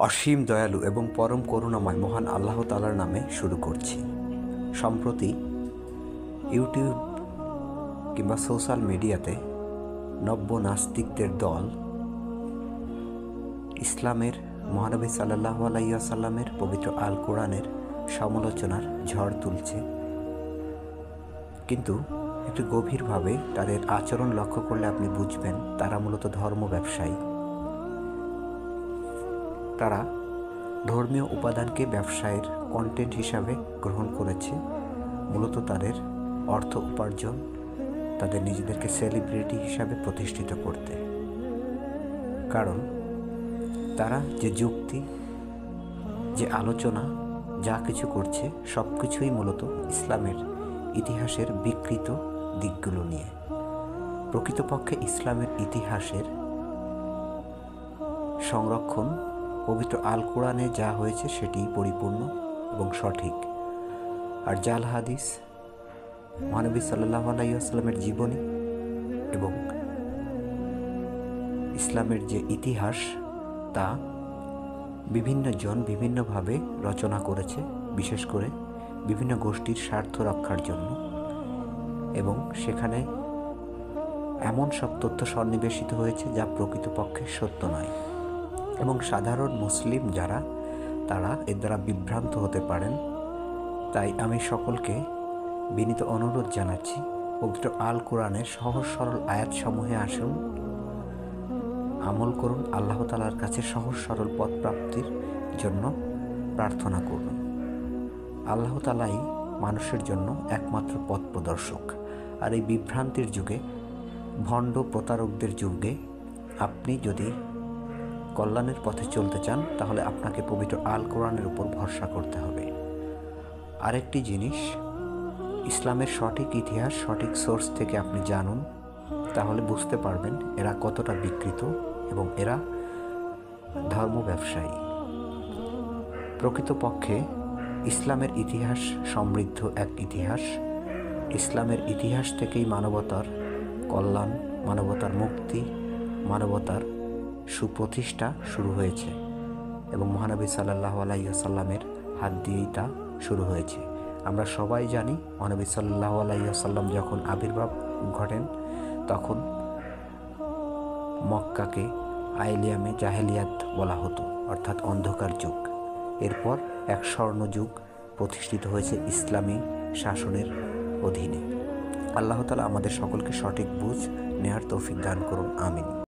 অসীম দয়ালু এবং পরম করুণাময় মহান আল্লাহ তাআলার নামে শুরু করছি। সম্প্রতি ইউটিউব কিংবা সোশ্যাল মিডিয়াতে নব্য নাস্তিকদের দল ইসলামের মহানবী সাল্লাল্লাহু আলাইহি ওয়াসাল্লামের পবিত্র আল কোরআনের সমালোচনার ঝড় তুলছে, কিন্তু একটু গভীরভাবে তাদের আচরণ লক্ষ্য করলে আপনি বুঝবেন তারা মূলত ধর্ম ব্যবসায়ী। তারা ধর্মীয় উপাদানকে ব্যবসায়ের কন্টেন্ট হিসাবে গ্রহণ করেছে, মূলত তাদের অর্থ উপার্জন, তাদের নিজেদেরকে সেলিব্রিটি হিসাবে প্রতিষ্ঠিত করতে। কারণ তারা যে যুক্তি, যে আলোচনা, যা কিছু করছে সব কিছুই মূলত ইসলামের ইতিহাসের বিকৃত দিকগুলো নিয়ে। প্রকৃতপক্ষে ইসলামের ইতিহাসের সংরক্ষণ পবিত্র আল কোরআনে যা হয়েছে সেটি পরিপূর্ণ এবং সঠিক। আর জাল হাদিস, মহানবী সাল্লাল্লাহু আলাইহি ওয়াসাল্লামের জীবনী এবং ইসলামের যে ইতিহাস তা বিভিন্ন জন বিভিন্নভাবে রচনা করেছে, বিশেষ করে বিভিন্ন গোষ্ঠীর স্বার্থ রক্ষার জন্য, এবং সেখানে এমন সব তথ্য সন্নিবেশিত হয়েছে যা প্রকৃতপক্ষে সত্য নয়। এবং সাধারণ মুসলিম যারা, তারা এর দ্বারা বিভ্রান্ত হতে পারেন। তাই আমি সকলকে বিনীত অনুরোধ জানাচ্ছি, পবিত্র আল কোরআনের সহজ সরল আয়াতসমূহে আসুন, আমল করুন, আল্লাহ তাআলার কাছে সহজ সরল পথ প্রাপ্তির জন্য প্রার্থনা করুন। আল্লাহ তাআলাই মানুষের জন্য একমাত্র পথ প্রদর্শক। আর এই বিভ্রান্তির যুগে, ভণ্ড প্রতারকদের যুগে আপনি যদি কল্যাণের পথে চলতে চান তাহলে আপনাকে পবিত্র আল কোরআনের উপর ভরসা করতে হবে। আরেকটি জিনিস, ইসলামের সঠিক ইতিহাস সঠিক সোর্স থেকে আপনি জানুন, তাহলে বুঝতে পারবেন এরা কতটা বিকৃত এবং এরা ধর্ম ব্যবসায়ী। প্রকৃতপক্ষে ইসলামের ইতিহাস সমৃদ্ধ এক ইতিহাস। ইসলামের ইতিহাস থেকেই মানবতার কল্যাণ, মানবতার মুক্তি, মানবতার সুপ্রতিষ্ঠা শুরু হয়েছে এবং মহানবী সাল্লাল্লাহু আলাইহি ওয়াসাল্লামের হাত দিয়েই তা শুরু হয়েছে। আমরা সবাই জানি মহানবী সাল্লাল্লাহু আলাইহি ওয়াসাল্লাম যখন আবির্ভাব ঘটেন তখন মক্কাকে আইলিয়ামে জাহেলিয়াত বলা হতো, অর্থাৎ অন্ধকার যুগ। এরপর এক স্বর্ণযুগ প্রতিষ্ঠিত হয়েছে ইসলামী শাসনের অধীনে। আল্লাহ তাআলা আমাদের সকলকে সঠিক বুঝ নেয়ার তৌফিক দান করুন, আমিন।